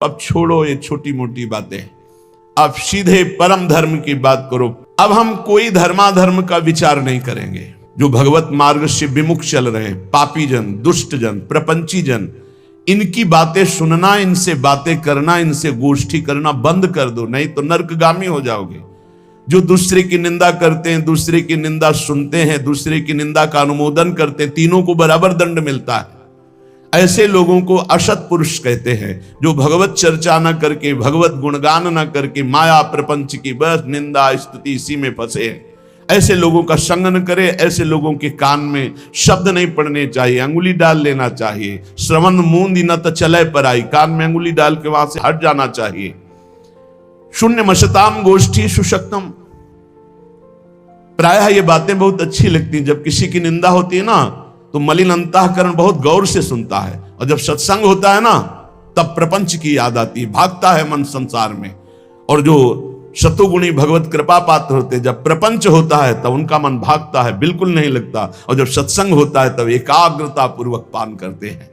अब छोड़ो ये छोटी मोटी बातें, अब सीधे परम धर्म की बात करो। अब हम कोई धर्माधर्म का विचार नहीं करेंगे। जो भगवत मार्ग से विमुख चल रहे हैं, पापी जन, दुष्ट जन, प्रपंची जन, इनकी बातें सुनना, इनसे बातें करना, इनसे गोष्ठी करना बंद कर दो, नहीं तो नरकगामी हो जाओगे। जो दूसरे की निंदा करते हैं, दूसरे की निंदा सुनते हैं, दूसरे की निंदा का अनुमोदन करते हैं, तीनों को बराबर दंड मिलता है। ऐसे लोगों को असत पुरुष कहते हैं, जो भगवत चर्चा न करके, भगवत गुणगान न करके, माया प्रपंच की बस निंदा स्तुति इसी में फंसे हैं। ऐसे लोगों का संग न करे। ऐसे लोगों के कान में शब्द नहीं पड़ने चाहिए, अंगुली डाल लेना चाहिए। श्रवण मूंदी न तो चले पर आई, कान में अंगुली डाल के वहां से हट जाना चाहिए। शून्य मशताम गोष्ठी सुशक्तम। प्रायः ये बातें बहुत अच्छी लगती हैं। जब किसी की निंदा होती है ना, तो मलिन अंतःकरण बहुत गौर से सुनता है, और जब सत्संग होता है ना, तब प्रपंच की याद आती है, भागता है मन संसार में। और जो शतुगुणी भगवत कृपा पात्र होते हैं, जब प्रपंच होता है तब उनका मन भागता है, बिल्कुल नहीं लगता। और जब सत्संग होता है तब एकाग्रता पूर्वक पान करते हैं।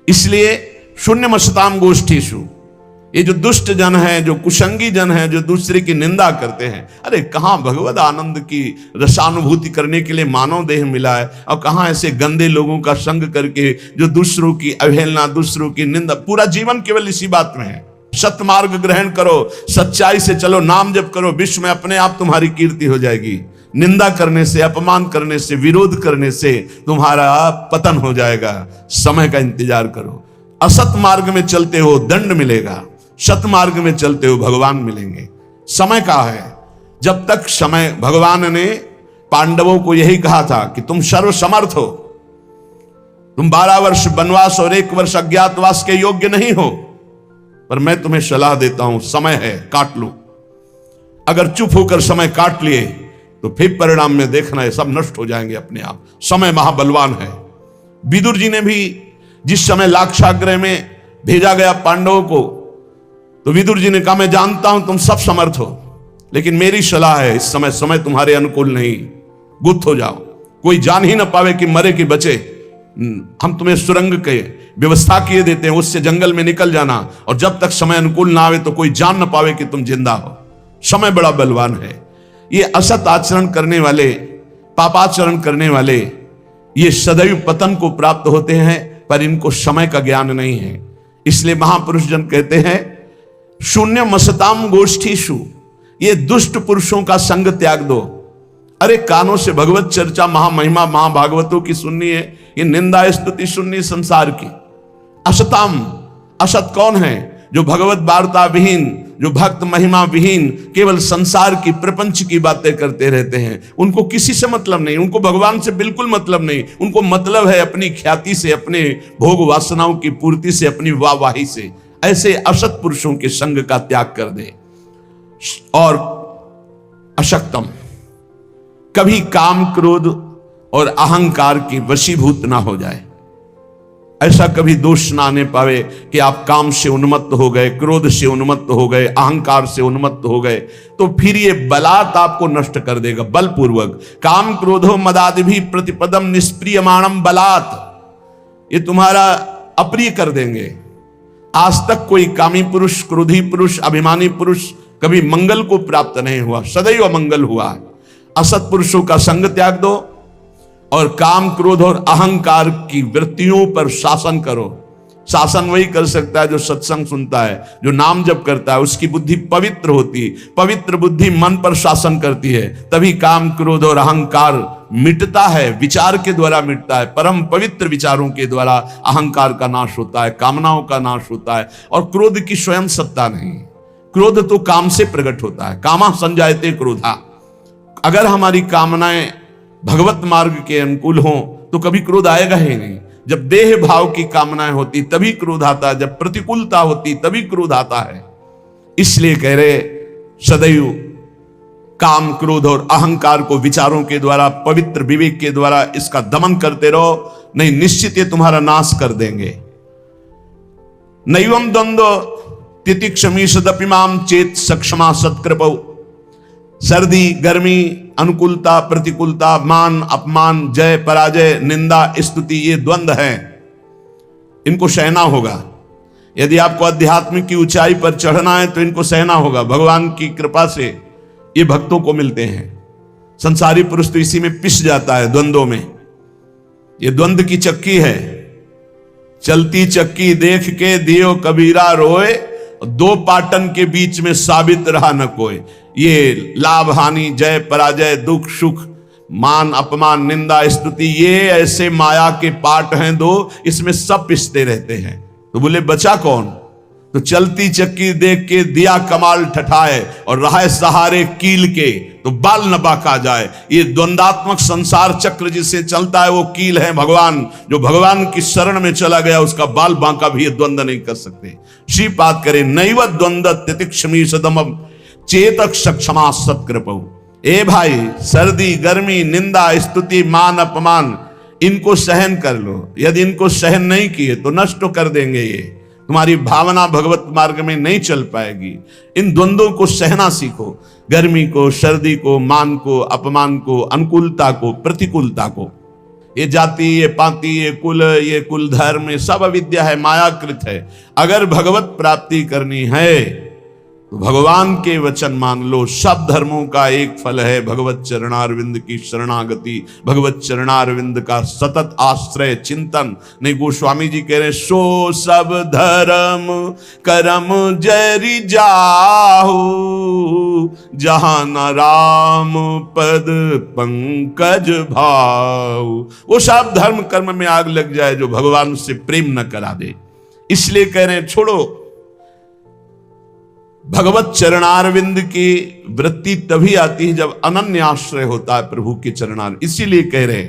इसलिए शून्य मशताम गोष्ठीषु, ये जो दुष्ट जन है, जो कुसंगी जन है, जो दूसरे की निंदा करते हैं, अरे कहां भगवत आनंद की रसानुभूति करने के लिए मानव देह मिला है, और कहां ऐसे गंदे लोगों का संग करके जो दूसरों की अवहेलना, दूसरों की निंदा, पूरा जीवन केवल इसी बात में है। सत्मार्ग ग्रहण करो, सच्चाई से चलो, नाम जप करो, विश्व में अपने आप तुम्हारी कीर्ति हो जाएगी। निंदा करने से, अपमान करने से, विरोध करने से तुम्हारा पतन हो जाएगा। समय का इंतजार करो। असत मार्ग में चलते हो दंड मिलेगा, सत मार्ग में चलते हो भगवान मिलेंगे। समय का है। जब तक समय, भगवान ने पांडवों को यही कहा था कि तुम सर्वसमर्थ हो, तुम 12 वर्ष वनवास और 1 वर्ष अज्ञातवास के योग्य नहीं हो, पर मैं तुम्हें सलाह देता हूं, समय है, काट लो। अगर चुप होकर समय काट लिए तो फिर परिणाम में देखना है, सब नष्ट हो जाएंगे अपने आप। समय महाबलवान है। विदुर जी ने भी जिस समय लाक्षागृह में भेजा गया पांडवों को, तो विदुर जी ने कहा, मैं जानता हूं तुम सब समर्थ हो, लेकिन मेरी सलाह है, इस समय समय तुम्हारे अनुकूल नहीं, गुप्त हो जाओ, कोई जान ही ना पावे कि मरे कि बचे। हम तुम्हें सुरंग के व्यवस्था किए देते हैं, उससे जंगल में निकल जाना, और जब तक समय अनुकूल ना आवे तो कोई जान ना पावे कि तुम जिंदा हो। समय बड़ा बलवान है। ये असत आचरण करने वाले, पापाचरण करने वाले, ये सदैव पतन को प्राप्त होते हैं, पर इनको समय का ज्ञान नहीं है। इसलिए महापुरुष जन कहते हैं, शून्य मसताम गोष्ठीषु, ये दुष्ट पुरुषों का संग त्याग दो। अरे कानों से भगवत चर्चा, महामहिमा, महाभागवतों की सुननी है, ये निंदा स्तुति सुननी संसार की। असताम, असत कौन है? जो भगवत वार्ता विहीन, जो भक्त महिमा विहीन, केवल संसार की, प्रपंच की बातें करते रहते हैं। उनको किसी से मतलब नहीं, उनको भगवान से बिल्कुल मतलब नहीं। उनको मतलब है अपनी ख्याति से, अपने भोग वासनाओं की पूर्ति से, अपनी वाहवाही से। ऐसे असत पुरुषों के संग का त्याग कर दे। और अशक्तम, कभी काम, क्रोध और अहंकार की वशीभूत ना हो जाए। ऐसा कभी दोष ना आने पावे कि आप काम से उन्मत्त हो गए, क्रोध से उन्मत्त हो गए, अहंकार से उन्मत्त हो गए, तो फिर ये बलात् आपको नष्ट कर देगा, बलपूर्वक। काम क्रोधो मदादि भी प्रतिपदम निष्प्रियमाणम बलात्, ये तुम्हारा अप्रिय कर देंगे। आज तक कोई कामी पुरुष, क्रोधी पुरुष, अभिमानी पुरुष कभी मंगल को प्राप्त नहीं हुआ, सदैव अमंगल हुआ है। असत पुरुषों का संग त्याग दो, और काम, क्रोध और अहंकार की वृत्तियों पर शासन करो। शासन वही कर सकता है जो सत्संग सुनता है, जो नाम जप करता है, उसकी बुद्धि पवित्र होती। पवित्र बुद्धि मन पर शासन करती है, तभी काम, क्रोध और अहंकार मिटता है। विचार के द्वारा मिटता है, परम पवित्र विचारों के द्वारा अहंकार का नाश होता है, कामनाओं का नाश होता है। और क्रोध की स्वयं सत्ता नहीं, क्रोध तो काम से प्रकट होता है। कामा संजायते क्रोधा। अगर हमारी कामनाएं भगवत मार्ग के अनुकूल हों तो कभी क्रोध आएगा ही नहीं। जब देह भाव की कामनाएं होती तभी क्रोध आता है, जब प्रतिकूलता होती तभी क्रोध आता है। इसलिए कह रहे, सदैव काम, क्रोध और अहंकार को विचारों के द्वारा, पवित्र विवेक के द्वारा इसका दमन करते रहो, नहीं निश्चित ये तुम्हारा नाश कर देंगे। नैवम द्वंद्व तितिक्षमी सदपिमाम चेत सक्षमा सत्कृपौ। सर्दी, गर्मी, अनुकूलता, प्रतिकूलता, मान, अपमान, जय, पराजय, निंदा, स्तुति, ये द्वंद्व हैं, इनको सहना होगा। यदि आपको आध्यात्मिक की ऊंचाई पर चढ़ना है तो इनको सहना होगा। भगवान की कृपा से ये भक्तों को मिलते हैं। संसारी पुरुष तो इसी में पिस जाता है, द्वंद्वों में। ये द्वंद्व की चक्की है, चलती चक्की देख के दियो कबीरा रोए, दो पाटन के बीच में साबित रहा न कोई। ये लाभ हानि, जय पराजय, दुख सुख, मान अपमान, निंदा स्तुति, ये ऐसे माया के पाठ हैं दो, इसमें सब पिसते रहते हैं। तो बोले बचा कौन? तो चलती चक्की देख के दिया कमाल ठठाए और रहा सहारे कील के तो बाल न बाका जाए। ये द्वंदात्मक संसार चक्र जिससे चलता है वो कील है भगवान। जो भगवान की शरण में चला गया उसका बाल बांका भी ये द्वंद नहीं कर सकते। श्रीपाद करे नैव द्वंद तितिक्षमी सदम चेतक सक्षमा सत्कृपौ। ए भाई, सर्दी गर्मी, निंदा स्तुति, मान अपमान, इनको सहन कर लो। यदि इनको सहन नहीं किए तो नष्ट कर देंगे। ये तुम्हारी भावना भगवत मार्ग में नहीं चल पाएगी। इन द्वंद्वों को सहना सीखो, गर्मी को, सर्दी को, मान को, अपमान को, अनुकूलता को, प्रतिकूलता को। ये जाति, ये पाति, ये कुल धर्म, ये सब अविद्या है, मायाकृत है। अगर भगवत प्राप्ति करनी है तो भगवान के वचन मान लो। सब धर्मों का एक फल है भगवत चरणारविंद की शरणागति, भगवत चरणारविंद का सतत आश्रय चिंतन। नहीं, गोस्वामी जी कह रहे सो सब धर्म करम जरि जाहु, जहां न राम पद पंकज भाऊ। वो सब धर्म कर्म में आग लग जाए जो भगवान से प्रेम न करा दे। इसलिए कह रहे छोड़ो। भगवत चरणारविंद की वृत्ति तभी आती है जब अनन्य आश्रय होता है प्रभु के चरणार। इसीलिए कह रहे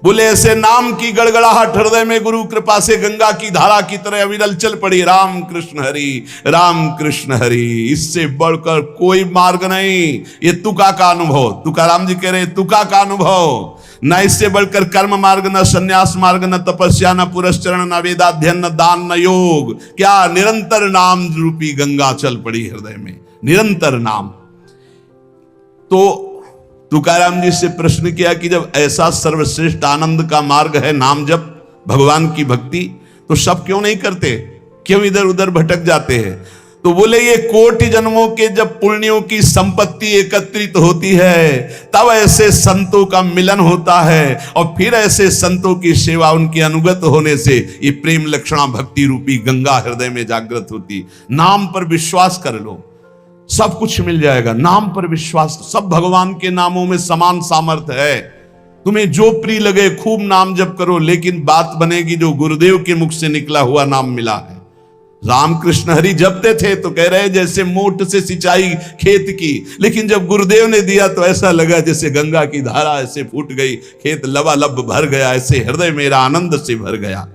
बोले ऐसे नाम की गड़गड़ाहट हृदय में गुरु कृपा से गंगा की धारा की तरह अविरल चल पड़ी। राम कृष्ण हरि, राम कृष्ण हरि, इससे बढ़कर कोई मार्ग नहीं। ये तुका का अनुभव, तुकाराम जी कह रहे तुका का अनुभव। न इससे बढ़कर कर्म मार्ग, न संन्यास मार्ग, न तपस्या, न पुरस्चरण, न वेदाध्ययन, न दान, न योग। क्या निरंतर नाम रूपी गंगा चल पड़ी हृदय में, निरंतर नाम। तो तुकाराम जी से प्रश्न किया कि जब ऐसा सर्वश्रेष्ठ आनंद का मार्ग है नाम जप, भगवान की भक्ति, तो सब क्यों नहीं करते? क्यों इधर उधर भटक जाते हैं? तो बोले ये कोटि जन्मों के जब पुण्यों की संपत्ति एकत्रित होती है तब ऐसे संतों का मिलन होता है और फिर ऐसे संतों की सेवा, उनके अनुगत होने से ये प्रेम लक्षणा भक्ति रूपी गंगा हृदय में जागृत होती। नाम पर विश्वास कर लो, सब कुछ मिल जाएगा। नाम पर विश्वास, सब भगवान के नामों में समान सामर्थ्य है। तुम्हें जो प्रिय लगे खूब नाम जप करो, लेकिन बात बनेगी जो गुरुदेव के मुख से निकला हुआ नाम मिला है। रामकृष्ण हरि जपते थे तो कह रहे जैसे मोट से सिंचाई खेत की, लेकिन जब गुरुदेव ने दिया तो ऐसा लगा जैसे गंगा की धारा ऐसे फूट गई, खेत लबालब भर गया, ऐसे हृदय मेरा आनंद से भर गया।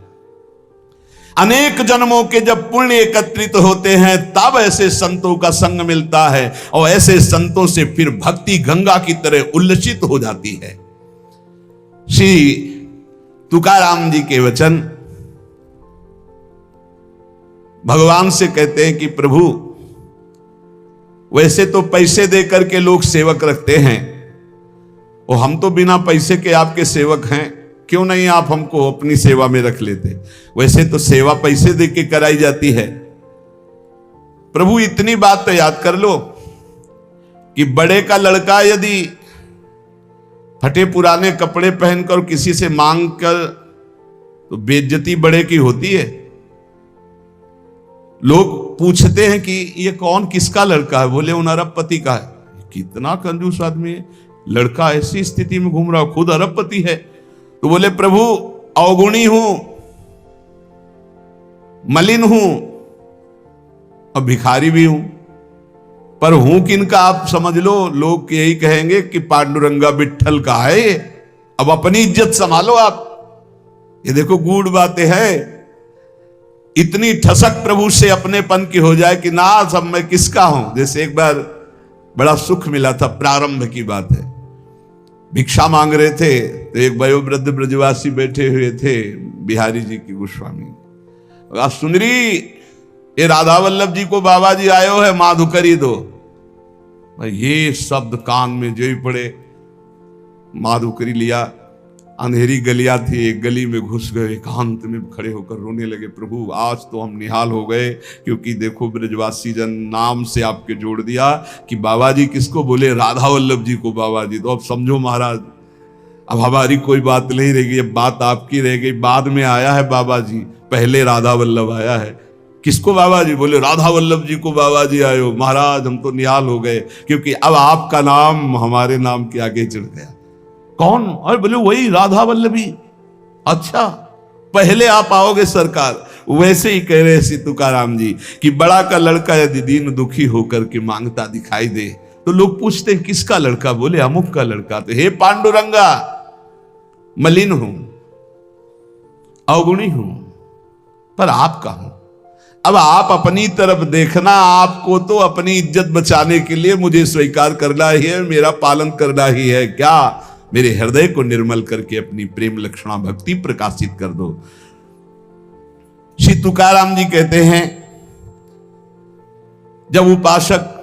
अनेक जन्मों के जब पुण्य एकत्रित होते हैं तब ऐसे संतों का संग मिलता है और ऐसे संतों से फिर भक्ति गंगा की तरह उल्लसित हो जाती है। श्री तुकाराम जी के वचन भगवान से कहते हैं कि प्रभु वैसे तो पैसे देकर के लोग सेवक रखते हैं और हम तो बिना पैसे के आपके सेवक हैं, क्यों नहीं आप हमको अपनी सेवा में रख लेते? वैसे तो सेवा पैसे दे के कराई जाती है। प्रभु इतनी बात तो याद कर लो कि बड़े का लड़का यदि फटे पुराने कपड़े पहनकर किसी से मांग कर तो बेइज्जती बड़े की होती है। लोग पूछते हैं कि ये कौन, किसका लड़का है? बोले उन अरबपति का है। कितना कंजूस आदमी है, लड़का ऐसी स्थिति में घूम रहा, खुद अरबपति है। तो बोले प्रभु अवगुणी हूं, मलिन हूं और भिखारी भी हूं, पर हूं किनका आप समझ लो। लोग यही कहेंगे कि पांडुरंगा विट्ठल का है ये, अब अपनी इज्जत संभालो आप। ये देखो गूढ़ बातें हैं। इतनी ठसक प्रभु से अपनेपन की हो जाए कि ना सब मैं किसका हूं। जैसे एक बार बड़ा सुख मिला था, प्रारंभ की बात है, भिक्षा मांग रहे थे तो एक वयोवृद्ध ब्रजवासी बैठे हुए थे, बिहारी जी की गोस्वामी। सुनरी ये राधा वल्लभ जी को बाबा जी आयो है, माधुकरी दो। ये शब्द कान में जो ही पड़े, माधुकरी लिया, अंधेरी गलियां थी, एक गली में घुस गए, एकांत में खड़े होकर रोने लगे, प्रभु आज तो हम निहाल हो गए, क्योंकि देखो ब्रजवासी जन नाम से आपके जोड़ दिया कि बाबा जी किसको बोले, राधा वल्लभ जी को बाबा जी। तो अब समझो महाराज, अब हमारी कोई बात नहीं रहेगी, अब बात आपकी रह गई। बाद में आया है बाबा जी, पहले राधा वल्लभ आया है। किसको बाबा जी बोले, राधा वल्लभ जी को बाबा जी आए हो। महाराज हम तो निहाल हो गए, क्योंकि अब आपका नाम हमारे नाम के आगे चढ़ गया। कौन? और बोले वही राधा वल्लभी। अच्छा, पहले आप आओगे सरकार। वैसे ही कह रहे श्री तुकाराम जी कि बड़ा का लड़का यदि दीन दुखी होकर के मांगता दिखाई दे तो लोग पूछते हैं किसका लड़का? बोले अमुक का लड़का। तो हे पांडुरंगा, मलिन हूं, अवगुणी हूं, पर आपका हूं। अब आप अपनी तरफ देखना, आपको तो अपनी इज्जत बचाने के लिए मुझे स्वीकार करना ही है, मेरा पालन करना ही है। क्या? मेरे हृदय को निर्मल करके अपनी प्रेम लक्षणा भक्ति प्रकाशित कर दो। श्री तुकाराम जी कहते हैं, जब उपासक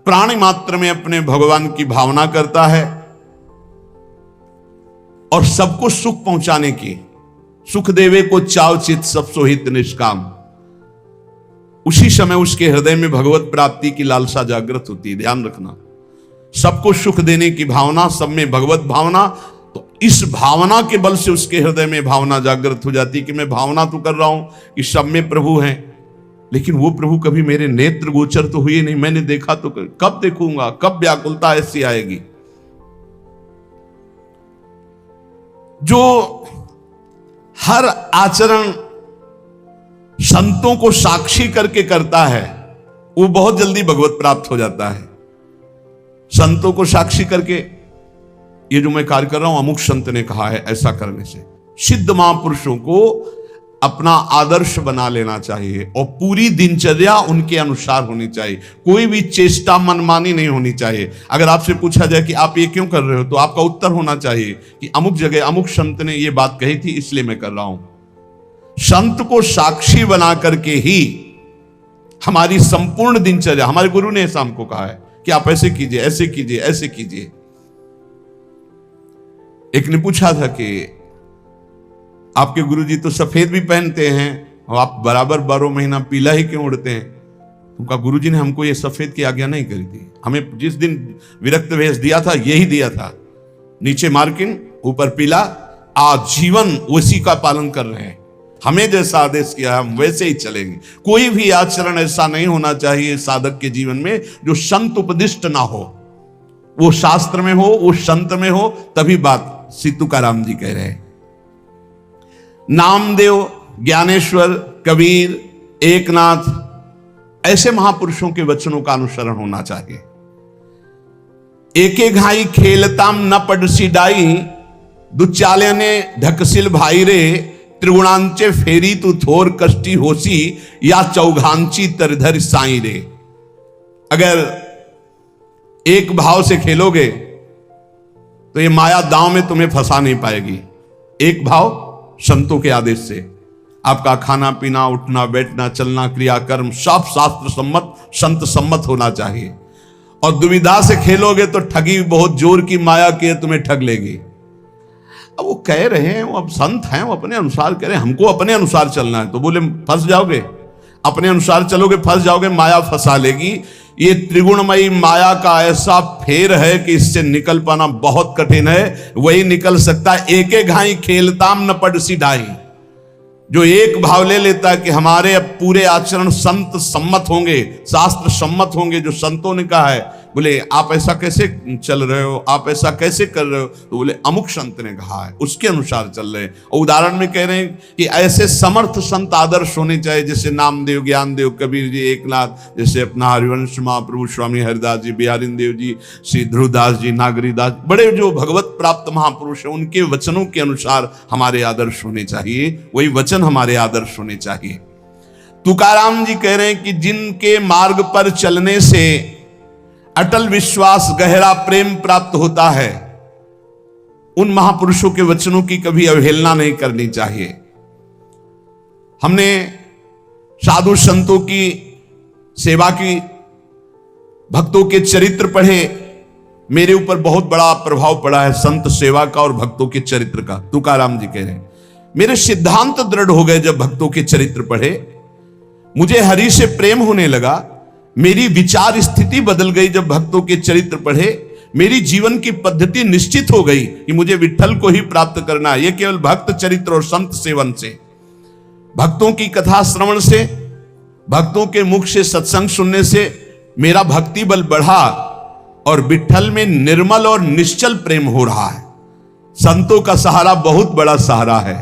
प्राणी मात्र में अपने भगवान की भावना करता है और सबको सुख पहुंचाने की, सुख देवे को चाव चित सब सोहित निष्काम, उसी समय उसके हृदय में भगवत प्राप्ति की लालसा जागृत होती है। ध्यान रखना, सबको सुख देने की भावना, सब में भगवत भावना, तो इस भावना के बल से उसके हृदय में भावना जागृत हो जाती है कि मैं भावना तो कर रहा हूं कि सब में प्रभु हैं, लेकिन वो प्रभु कभी मेरे नेत्र गोचर तो हुए नहीं, मैंने देखा तो कब देखूंगा, कब व्याकुलता ऐसी आएगी। जो हर आचरण संतों को साक्षी करके करता है वो बहुत जल्दी भगवत प्राप्त हो जाता है। संतों को साक्षी करके, ये जो मैं कार्य कर रहा हूं अमुक संत ने कहा है, ऐसा करने से सिद्ध महापुरुषों को अपना आदर्श बना लेना चाहिए और पूरी दिनचर्या उनके अनुसार होनी चाहिए। कोई भी चेष्टा मनमानी नहीं होनी चाहिए। अगर आपसे पूछा जाए कि आप ये क्यों कर रहे हो, तो आपका उत्तर होना चाहिए कि अमुक जगह अमुक संत ने ये बात कही थी इसलिए मैं कर रहा हूं। संत को साक्षी बना करके ही हमारी संपूर्ण दिनचर्या, हमारे गुरु ने ऐसा हमको कहा है कि आप ऐसे कीजिए, ऐसे कीजिए, ऐसे कीजिए। एक ने पूछा था कि आपके गुरुजी तो सफेद भी पहनते हैं और आप बराबर 12 महीना पीला ही क्यों उड़ते हैं? उनका गुरुजी ने हमको ये सफेद की आज्ञा नहीं करी थी। हमें जिस दिन विरक्त वेश दिया था यही दिया था, नीचे मार्किंग ऊपर पीला, आजीवन उसी का पालन कर रहे हैं। हमें जैसा आदेश किया हम वैसे ही चलेंगे। कोई भी आचरण ऐसा नहीं होना चाहिए साधक के जीवन में जो संत उपदिष्ट ना हो, वो शास्त्र में हो, वो संत में हो, तभी बात। श्री तुकाराम जी कह रहे हैं, नामदेव, ज्ञानेश्वर, कबीर, एकनाथ, ऐसे महापुरुषों के वचनों का अनुसरण होना चाहिए। एके घाई खेलताम न पड़सी डाई, दुचाले ने ढकसिल भाई रे, त्रिगुणांचे फेरी तू थोर कष्टी होसी, या चौघांची तरधर साई रे। अगर एक भाव से खेलोगे तो ये माया दांव में तुम्हें फंसा नहीं पाएगी। एक भाव संतों के आदेश से आपका खाना पीना, उठना बैठना, चलना, क्रियाकर्म सब शास्त्र सम्मत, संत सम्मत होना चाहिए। और दुविधा से खेलोगे तो ठगी बहुत जोर की माया की तुम्हें ठग लेगी। अब वो कह रहे हैं, वो अब संत हैं, वो अपने अनुसार कह रहे हैं, हमको अपने अनुसार चलना है। तो बोले फंस जाओगे, अपने अनुसार चलोगे फंस जाओगे, माया फंसा लेगी। ये त्रिगुणमयी माया का ऐसा फेर है कि इससे निकल पाना बहुत कठिन है। वही निकल सकता है एक एक घाई खेलताम न पड़सी ढाई, जो एक भाव ले लेता है कि हमारे अब पूरे आचरण संत सम्मत होंगे, शास्त्र सम्मत होंगे, जो संतों ने कहा है। बोले आप ऐसा कैसे चल रहे हो, आप ऐसा कैसे कर रहे हो? तो बोले अमुक संत ने कहा है, उसके अनुसार चल रहे हैं। और उदाहरण में कह रहे हैं कि ऐसे समर्थ संत आदर्श होने चाहिए, जैसे नामदेव, ज्ञानदेव, कबीर जी, एकनाथ, जैसे अपना हरिवंश महाप्रभु स्वामी हरिदास जी, बिहारिन देव जी, श्री ध्रुवदास जी, नागरीदास, बड़े जो भगवत प्राप्त महापुरुष है, उनके वचनों के अनुसार हमारे आदर्श होने चाहिए। वही वचन हमारे आदर्श होने चाहिए। तुकाराम जी कह रहे हैं कि जिनके मार्ग पर चलने से अटल विश्वास, गहरा प्रेम प्राप्त होता है, उन महापुरुषों के वचनों की कभी अवहेलना नहीं करनी चाहिए। हमने साधु संतों की सेवा की, भक्तों के चरित्र पढ़े, मेरे ऊपर बहुत बड़ा प्रभाव पड़ा है संत सेवा का और भक्तों के चरित्र का। तुकाराम जी कह रहे हैं मेरे सिद्धांत दृढ़ हो गए जब भक्तों के चरित्र पढ़े, मुझे हरि से प्रेम होने लगा, मेरी विचार स्थिति बदल गई जब भक्तों के चरित्र पढ़े, मेरी जीवन की पद्धति निश्चित हो गई कि मुझे विठ्ठल को ही प्राप्त करना है। यह केवल भक्त चरित्र और संत सेवन से, भक्तों की कथा श्रवण से, भक्तों के मुख से सत्संग सुनने से मेरा भक्ति बल बढ़ा और विठ्ठल में निर्मल और निश्चल प्रेम हो रहा है। संतों का सहारा बहुत बड़ा सहारा है।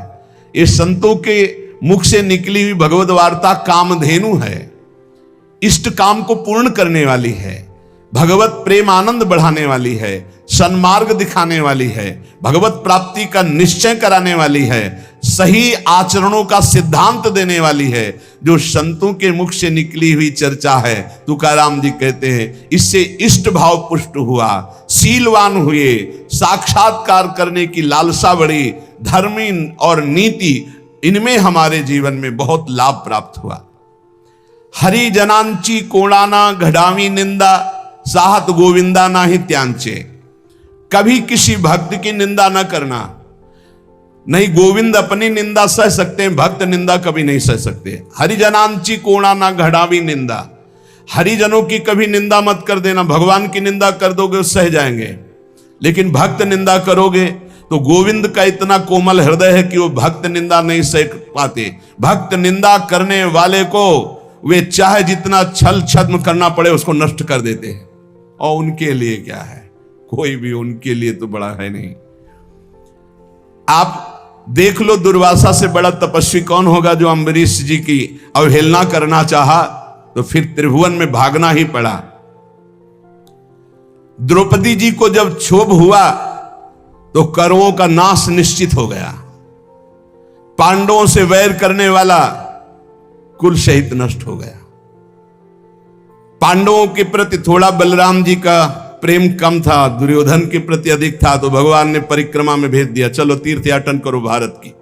ये संतों के मुख से निकली हुई भगवद वार्ता कामधेनु है, इष्ट काम को पूर्ण करने वाली है, भगवत प्रेम आनंद बढ़ाने वाली है, सन्मार्ग दिखाने वाली है, भगवत प्राप्ति का निश्चय कराने वाली है, सही आचरणों का सिद्धांत देने वाली है। जो संतों के मुख से निकली हुई चर्चा है, तुकाराम जी कहते हैं इससे इष्ट भाव पुष्ट हुआ, शीलवान हुए, साक्षात्कार करने की लालसा बढ़ी, धर्मी और नीति इनमें हमारे जीवन में बहुत लाभ प्राप्त हुआ। हरि जनांची कोणाना घडावी निंदा, साहत गोविंदा ना ही त्यांचे। कभी किसी भक्त की निंदा न करना। नहीं, गोविंद अपनी निंदा सह सकते हैं, भक्त निंदा कभी नहीं सह सकते। हरिजनांची कोणा ना घड़ावी निंदा, हरिजनों की कभी निंदा मत कर देना। भगवान की निंदा कर दोगे सह जाएंगे, लेकिन भक्त निंदा करोगे तो गोविंद का इतना कोमल हृदय है कि वो भक्त निंदा नहीं सह पाते। भक्त निंदा करने वाले को वे चाहे जितना छल छद्म करना पड़े उसको नष्ट कर देते हैं। और उनके लिए क्या है, कोई भी उनके लिए तो बड़ा है नहीं। आप देख लो दुर्वासा से बड़ा तपस्वी कौन होगा जो अम्बरीश जी की अवहेलना करना चाहा तो फिर त्रिभुवन में भागना ही पड़ा। द्रौपदी जी को जब क्षोभ हुआ तो कौरवों का नाश निश्चित हो गया। पांडवों से वैर करने वाला कुल सहित नष्ट हो गया। पांडवों के प्रति थोड़ा बलराम जी का प्रेम कम था, दुर्योधन के प्रति अधिक था, तो भगवान ने परिक्रमा में भेज दिया, चलो तीर्थयाटन करो भारत की।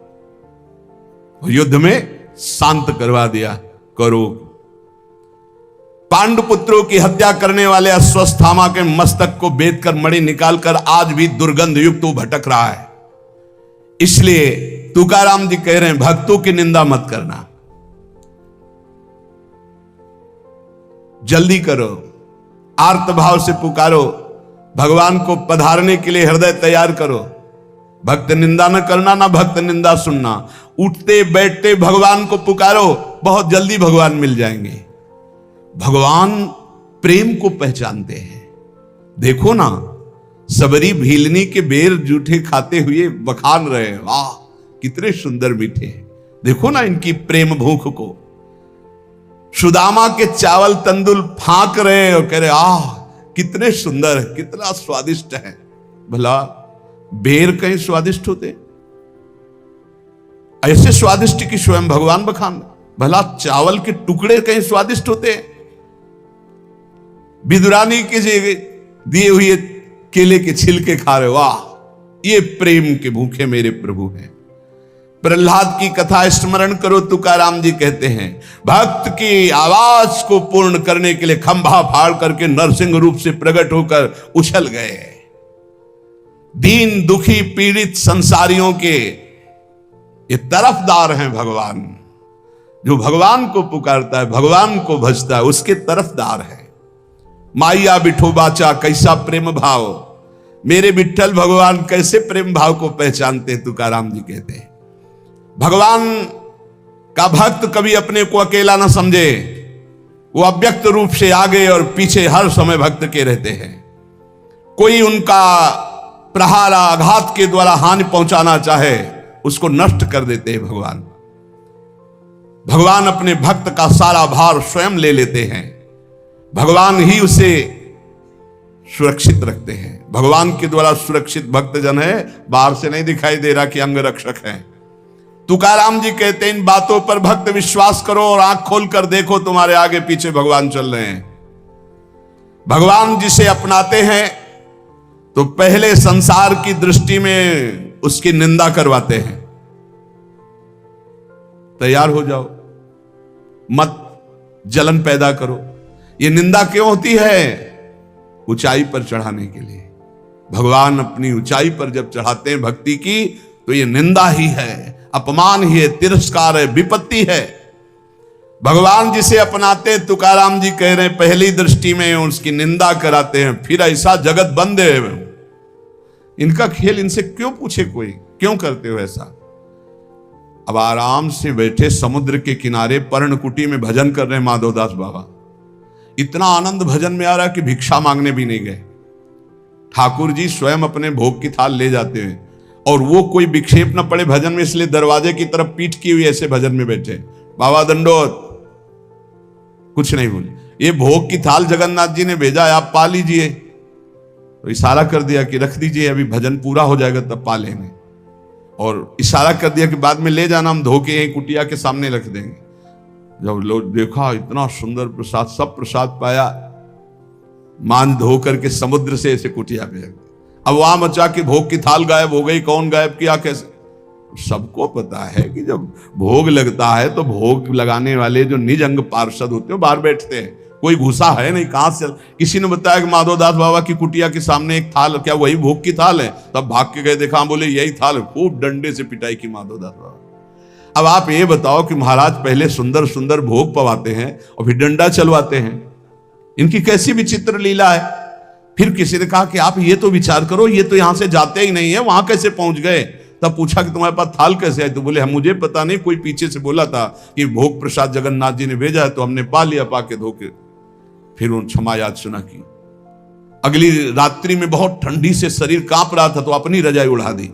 युद्ध में शांत करवा दिया करो। पांडुपुत्रों की हत्या करने वाले अश्वत्थामा के मस्तक को बेच कर मणि निकालकर आज भी दुर्गंध युक्त वो भटक रहा है। इसलिए तुकाराम जी कह रहे हैं भक्तों की निंदा मत करना, जल्दी करो, आर्त भाव से पुकारो, भगवान को पधारने के लिए हृदय तैयार करो। भक्त निंदा न करना, ना भक्त निंदा सुनना। उठते बैठते भगवान को पुकारो, बहुत जल्दी भगवान मिल जाएंगे। भगवान प्रेम को पहचानते हैं। देखो ना, सबरी भीलनी के बेर जूठे खाते हुए बखान रहे, वाह कितने सुंदर मीठे। देखो ना इनकी प्रेम भूख को। सुदामा के चावल तंदुल फांक रहे और कह रहे आह कितने सुंदर, कितना स्वादिष्ट है। भला बेर कहीं स्वादिष्ट होते, ऐसे स्वादिष्ट कि स्वयं भगवान बखान। भला चावल के टुकड़े कहीं स्वादिष्ट होते, विदुरानी के दिए हुए केले के छिलके खा रहे, वाह ये प्रेम के भूखे मेरे प्रभु हैं। प्रहलाद की कथा स्मरण करो, तुकाराम जी कहते हैं भक्त की आवाज को पूर्ण करने के लिए खंभा फाड़ करके नरसिंह रूप से प्रकट होकर उछल गए। दीन दुखी पीड़ित संसारियों के ये तरफदार हैं भगवान। जो भगवान को पुकारता है, भगवान को भजता है, उसके तरफदार है। माइया बिठोबाचा कैसा प्रेम भाव, मेरे विठ्ठल भगवान कैसे प्रेम भाव को पहचानते, तुकाराम जी कहते हैं। भगवान का भक्त कभी अपने को अकेला ना समझे, वो अव्यक्त रूप से आगे और पीछे हर समय भक्त के रहते हैं। कोई उनका प्रहार आघात के द्वारा हानि पहुंचाना चाहे उसको नष्ट कर देते हैं भगवान। भगवान अपने भक्त का सारा भार स्वयं ले लेते हैं। भगवान ही उसे सुरक्षित रखते हैं। भगवान के द्वारा सुरक्षित भक्तजन है, बाहर से नहीं दिखाई दे रहा कि अंग रक्षक है। तुकाराम जी कहते हैं इन बातों पर भक्त विश्वास करो और आंख खोल कर देखो, तुम्हारे आगे पीछे भगवान चल रहे हैं। भगवान जिसे अपनाते हैं तो पहले संसार की दृष्टि में उसकी निंदा करवाते हैं। तैयार हो जाओ, मत जलन पैदा करो। ये निंदा क्यों होती है? ऊंचाई पर चढ़ाने के लिए। भगवान अपनी ऊंचाई पर जब चढ़ाते हैं भक्ति की, तो ये निंदा ही है, अपमान ही है, तिरस्कार है, विपत्ति है। भगवान जिसे अपनाते हैं, तुकाराम जी कह रहे हैं, पहली दृष्टि में उसकी निंदा कराते हैं, फिर ऐसा जगत बंद है। इनका खेल इनसे क्यों पूछे कोई, क्यों करते हो ऐसा? अब आराम से बैठे समुद्र के किनारे पर्णकुटी में भजन कर रहे हैं माधवदास बाबा। इतना आनंद भजन में आ रहा कि भिक्षा मांगने भी नहीं गए। ठाकुर जी स्वयं अपने भोग की थाल ले जाते हैं, और वो कोई विक्षेप न पड़े भजन में, इसलिए दरवाजे की तरफ पीठ की हुई ऐसे भजन में बैठे। बाबा दंडोत, कुछ नहीं बोले। ये भोग की थाल जगन्नाथ जी ने भेजा है, आप पा लीजिए। तो इशारा कर दिया कि रख दीजिए, अभी भजन पूरा हो जाएगा तब पा लेंगे। और इशारा कर दिया कि बाद में ले जाना, हम धो के यहीं कुटिया के सामने रख देंगे। जब लोग देखा इतना सुंदर प्रसाद, सब प्रसाद पाया, मान धो करके समुद्र से ऐसे कुटिया पे रख दिया। अब वहां मचा कि भोग की थाल गायब हो गई, कौन गायब किया, कैसे? सबको पता है कि जब भोग लगता है तो भोग लगाने वाले जो निज अंग पार्षद होते हैं बाहर बैठते हैं, कोई घुसा है नहीं। कहां से? किसी ने बताया कि माधवदास बाबा की कुटिया के सामने एक थाल, क्या वही भोग की थाल है? तब भाग के गए, देखा, बोले यही थाल। खूब डंडे से पिटाई की माधवदास बाबा। अब आप ये बताओ कि महाराज पहले सुंदर सुंदर भोग पवाते हैं और फिर डंडा चलवाते हैं, इनकी कैसी विचित्र लीला है। फिर किसी ने कहा कि आप ये तो विचार करो, ये तो यहां से जाते ही नहीं है, वहां कैसे पहुंच गए? तब पूछा कि तुम्हारे पास थाल कैसे आई? तो बोले हम, मुझे पता नहीं, कोई पीछे से बोला था कि भोग प्रसाद जगन्नाथ जी ने भेजा है, तो हमने पा लिया, पाके धोके। फिर उन क्षमा याद सुना की। अगली रात्रि में बहुत ठंडी से शरीर कांप रहा था, तो अपनी रजाई उड़ा दी।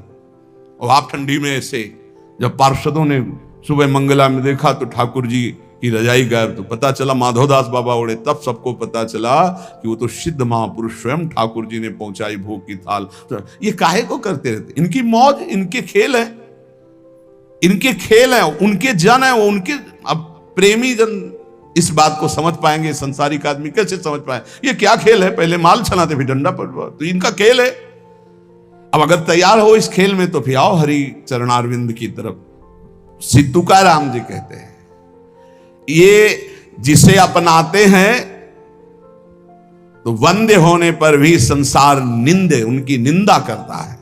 और आप ठंडी में ऐसे, जब पार्षदों ने सुबह मंगला में देखा तो ठाकुर जी की रजाई गायब, तो पता चला माधवदास बाबा उड़े। तब सबको पता चला कि वो तो सिद्ध महापुरुष स्वयं ठाकुर जी ने पहुंचाई भोग की थाल। तो ये काहे को करते रहते? इनकी मौज, इनके खेल है, इनके खेल है, उनके जन है, उनके। अब प्रेमी जन इस बात को समझ पाएंगे, संसारिक आदमी कैसे समझ पाए? ये क्या खेल है? पहले माल चलाते फिर डंडा पड़वा, तो इनका खेल है। अब अगर तैयार हो इस खेल में तो फिर आओ हरि चरणारविंद की तरफ। श्री तुकाराम जी कहते हैं, ये जिसे अपनाते हैं तो वंदे होने पर भी संसार निंदे, उनकी निंदा करता है,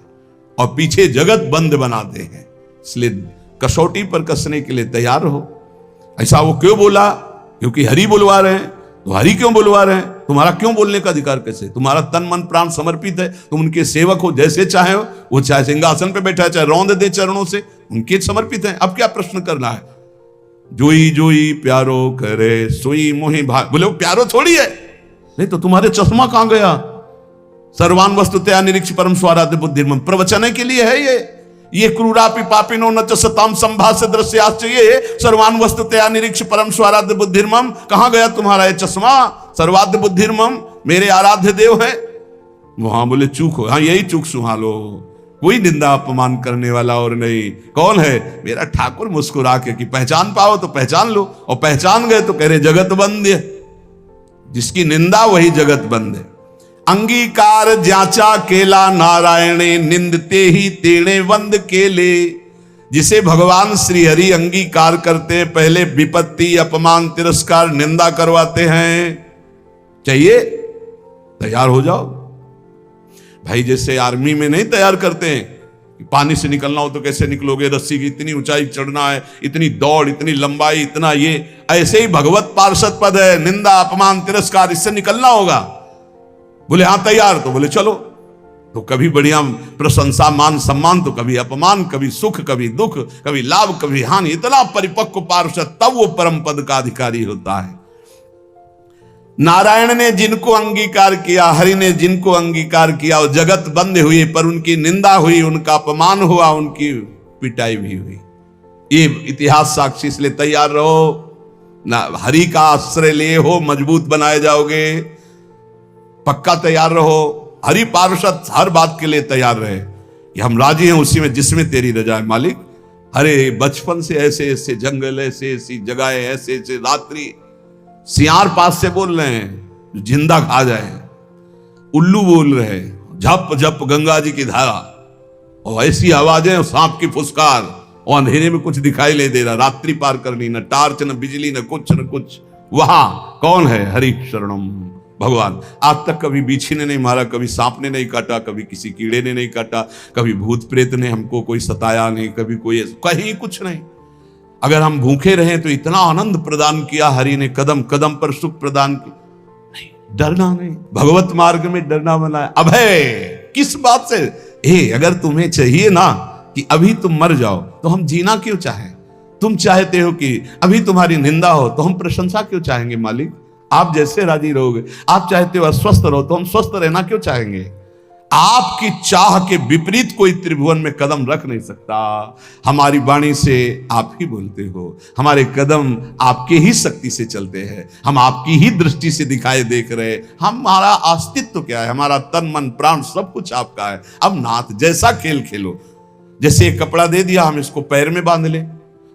और पीछे जगत बंद बनाते हैं। इसलिए कसौटी पर कसने के लिए तैयार हो। ऐसा वो क्यों बोला? क्योंकि हरि बुलवा रहे हैं। तो हरि क्यों बुलवा रहे हैं? तुम्हारा क्यों बोलने का अधिकार कैसे? तुम्हारा तन मन प्राण समर्पित है, तुम उनके सेवक हो, जैसे चाहे हो। वो चाहे सिंहासन पे बैठा है, चाहे रौंद दे चरणों से, उनके समर्पित है। अब क्या प्रश्न करना है? जोई जोई प्यारो करे सोई मोहि भाग। बोले वो प्यारो थोड़ी है। नहीं तो तुम्हारे चश्मा कहां गया? सर्वान वस्तुतया निरीक्ष परम स्वाराध्य बुद्धिर्मम, प्रवचन के लिए है ये क्रूरापि पापिनो न च सताम संभाष्य दृश्याश्च, ये सर्वान वस्तुतया निरीक्ष परम स्वाराध्य बुद्धिर्मम। कहां गया तुम्हारा ये चश्मा? सर्वाध्य बुद्धिर्मम, मेरे आराध्य देव है। वहां बोले चूक हो, हाँ यही चूक सुहालो, कोई निंदा अपमान करने वाला और नहीं। कौन है? मेरा ठाकुर। मुस्कुरा के कि पहचान पाओ तो पहचान लो, और पहचान गए तो कह रहे जगत बंद है। जिसकी निंदा वही जगत बंद है। अंगीकार जाचा केला नारायणे, निंदते ही तेणे वंद केले। जिसे भगवान श्री हरि अंगीकार करते, पहले विपत्ति, अपमान, तिरस्कार, निंदा करवाते हैं। चाहिए तैयार हो जाओ भाई। जैसे आर्मी में नहीं तैयार करते हैं, पानी से निकलना हो तो कैसे निकलोगे, रस्सी की इतनी ऊंचाई चढ़ना है, इतनी दौड़, इतनी लंबाई, इतना ये। ऐसे ही भगवत पार्षद पद है, निंदा, अपमान, तिरस्कार, इससे निकलना होगा। बोले हाँ तैयार, तो बोले चलो। तो कभी बढ़िया प्रशंसा, मान, सम्मान, तो कभी अपमान, कभी सुख, कभी दुख, कभी लाभ, कभी हानि। इतना परिपक्व पार्षद तब वो परम पद का अधिकारी होता है। नारायण ने जिनको अंगीकार किया, हरि ने जिनको अंगीकार किया, वो जगत बंद हुई, पर उनकी निंदा हुई, उनका अपमान हुआ, उनकी पिटाई भी हुई। ये इतिहास साक्षी। इसलिए तैयार रहो ना, हरि का आश्रय लिए हो, मजबूत बनाए जाओगे। पक्का तैयार रहो। हरि पार्षद हर बात के लिए तैयार रहे कि हम राजी हैं उसी में जिसमें तेरी रजा है मालिक। अरे बचपन से ऐसे ऐसे जंगल, ऐसे ऐसी जगह, ऐसे ऐसे रात्रि, सियार पास से बोल रहे हैं जो जिंदा खा जाए, उल्लू बोल रहे हैं, झप झप गंगा जी की धारा, और ऐसी आवाजें, सांप की फुसकार, और अंधेरे में कुछ दिखाई नहीं दे रहा, रात्रि पार करनी, न टार्च, न बिजली, न कुछ न कुछ। वहां कौन है? हरि शरणम, भगवान आज तक कभी बिच्छी ने नहीं मारा, कभी सांप ने नहीं काटा, कभी किसी कीड़े ने नहीं काटा, कभी भूत प्रेत ने हमको कोई सताया नहीं, कभी कोई कहीं कुछ नहीं। अगर हम भूखे रहे तो इतना आनंद प्रदान किया हरि ने, कदम कदम पर सुख प्रदान किया। नहीं, डरना नहीं, भगवत मार्ग में डरना मना है। अभय किस बात से? अगर तुम्हें चाहिए ना कि अभी तुम मर जाओ तो हम जीना क्यों चाहें? तुम चाहते हो कि अभी तुम्हारी निंदा हो तो हम प्रशंसा क्यों चाहेंगे? मालिक आप जैसे राजी रहोगे। आप चाहते हो अस्वस्थ रहो तो हम स्वस्थ रहना क्यों चाहेंगे? आपकी चाह के विपरीत कोई त्रिभुवन में कदम रख नहीं सकता। हमारी वाणी से आप ही बोलते हो, हमारे कदम आपके ही शक्ति से चलते हैं, हम आपकी ही दृष्टि से दिखाई देख रहे। हमारा अस्तित्व क्या है? हमारा तन मन प्राण सब कुछ आपका है। अब नाथ जैसा खेल खेलो। जैसे एक कपड़ा दे दिया, हम इसको पैर में बांध ले,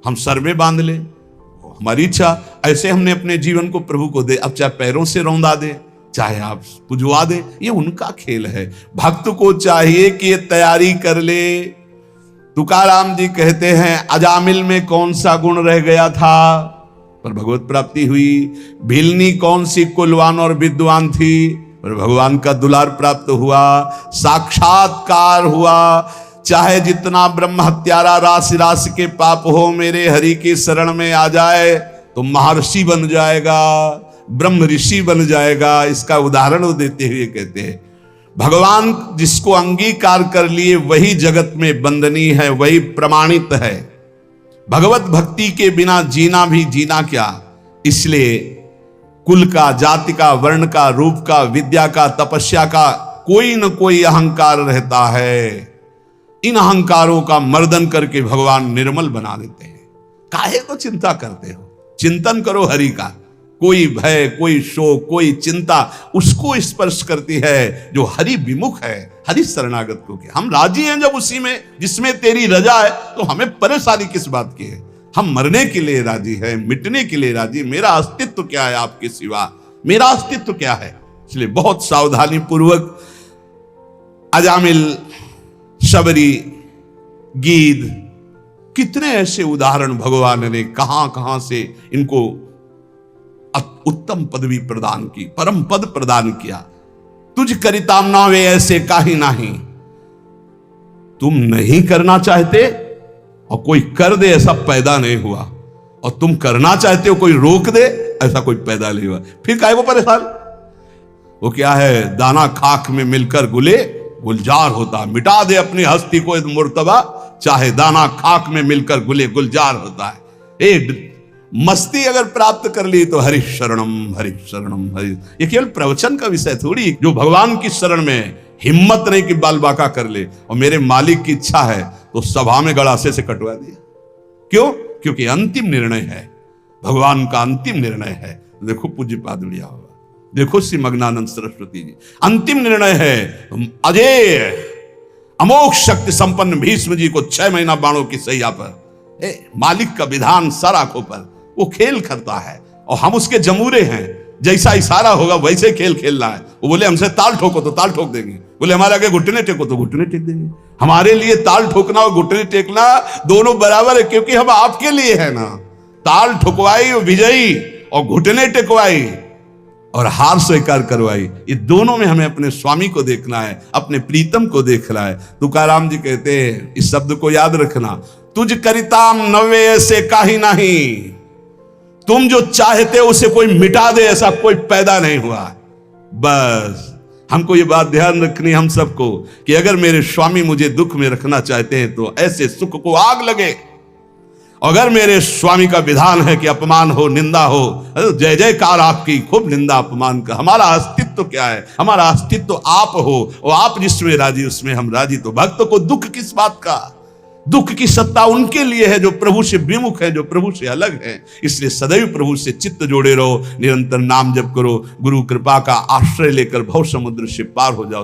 हम सर में बांध ले, हमारी इच्छा। ऐसे हमने अपने जीवन को प्रभु को दे। अब चाहे पैरों से रौंदा दे, चाहे आप पुजवा दे, ये उनका खेल है। भक्त को चाहिए कि ये तैयारी कर ले। तुकाराम जी कहते हैं, अजामिल में कौन सा गुण रह गया था पर भगवत प्राप्ति हुई। भिलनी कौन सी कुलवान और विद्वान थी पर भगवान का दुलार प्राप्त हुआ, साक्षात्कार हुआ। चाहे जितना ब्रह्म हत्यारा राशि राशि के पाप हो, मेरे हरि की शरण में आ जाए तो महर्षि बन जाएगा, ब्रह्म ऋषि बन जाएगा। इसका उदाहरण वो देते हुए कहते हैं, भगवान जिसको अंगीकार कर लिए वही जगत में वंदनीय है, वही प्रमाणित है। भगवत भक्ति के बिना जीना भी जीना क्या। इसलिए कुल का, जाति का, वर्ण का, रूप का, विद्या का, तपस्या का कोई न कोई अहंकार रहता है। इन अहंकारों का मर्दन करके भगवान निर्मल बना देते हैं। काहे को चिंता करते हो? चिंतन करो हरि का। कोई भय, कोई शोक, कोई चिंता उसको स्पर्श करती है जो हरि विमुख है, हरि शरणागत को क्या। हम राजी हैं जब उसी में जिसमें तेरी रजा है, तो हमें परेशानी किस बात की है? हम मरने के लिए राजी हैं, मिटने के लिए राजी। मेरा अस्तित्व क्या है आपके सिवा? मेरा अस्तित्व क्या है? इसलिए बहुत सावधानी पूर्वक अजामिल, शबरी, गीद, कितने ऐसे उदाहरण भगवान ने कहां कहां से इनको उत्तम पदवी प्रदान की, परम पद प्रदान किया। तुझ करिताम ना वे ऐसे काहि नाही। तुम नहीं करना चाहते और कोई कर दे, ऐसा पैदा नहीं हुआ। और तुम करना चाहते हो, कोई रोक दे, ऐसा कोई पैदा नहीं हुआ। फिर काहे को परेशान? वो क्या है, दाना खाक में मिलकर गुले गुलजार होता। मिटा दे अपनी हस्ती को मुर्तबा, चाहे दाना खाक में मिलकर गुले गुलजार होता है। मस्ती अगर प्राप्त कर ली तो हरि शरणम हरि शरणम हरि। ये केवल प्रवचन का विषय थोड़ी। जो भगवान की शरण में हिम्मत नहीं कि बाल बाका कर ले और मेरे मालिक की इच्छा है तो सभा में गड़ासे से कटवा दिया। क्यों? क्योंकि अंतिम निर्णय है, भगवान का अंतिम निर्णय है। देखो पूज्य पादुड़िया होगा, देखो श्री मग्नानंद सरस्वती जी, अंतिम निर्णय है। अजय अमोघ शक्ति संपन्न भीष्म जी को 6 महीना बाणों की सैया पर, मालिक का विधान सर आंखों पर वो खेल करता है और हम उसके जमूरे हैं। जैसा इशारा होगा वैसे खेल खेलना है। वो बोले हमसे ताल ठोको तो ताल ठोक देंगे, बोले हमारे आगे घुटने टेको तो घुटने टेक देंगे। हमारे लिए ताल ठोकना और घुटने टेकना दोनों बराबर है, क्योंकि हम आपके लिए है ना। ताल ठुकवाई और विजयी और घुटने टेकवाई और हार स्वीकार करवाई, ये दोनों में हमें अपने स्वामी को देखना है, अपने प्रीतम को देखना है। तुकाराम जी कहते हैं, इस शब्द को याद रखना, तुझ करिताम नवे ऐसे काहि नहीं। तुम जो चाहते हो उसे कोई मिटा दे, ऐसा कोई पैदा नहीं हुआ। बस हमको ये बात ध्यान रखनी हम सबको कि अगर मेरे स्वामी मुझे दुख में रखना चाहते हैं तो ऐसे सुख को आग लगे। अगर मेरे स्वामी का विधान है कि अपमान हो, निंदा हो, जय जयकार आपकी, खूब निंदा अपमान का। हमारा अस्तित्व क्या है? हमारा अस्तित्व आप हो और आप जिसमें राजी उसमें हम राजी। तो भक्त को दुख किस बात का? दुख की सत्ता उनके लिए है जो प्रभु से विमुख है, जो प्रभु से अलग है। इसलिए सदैव प्रभु से चित्त जोड़े रहो, निरंतर नाम जप करो, गुरु कृपा का आश्रय लेकर भव समुद्र से पार हो जाओ।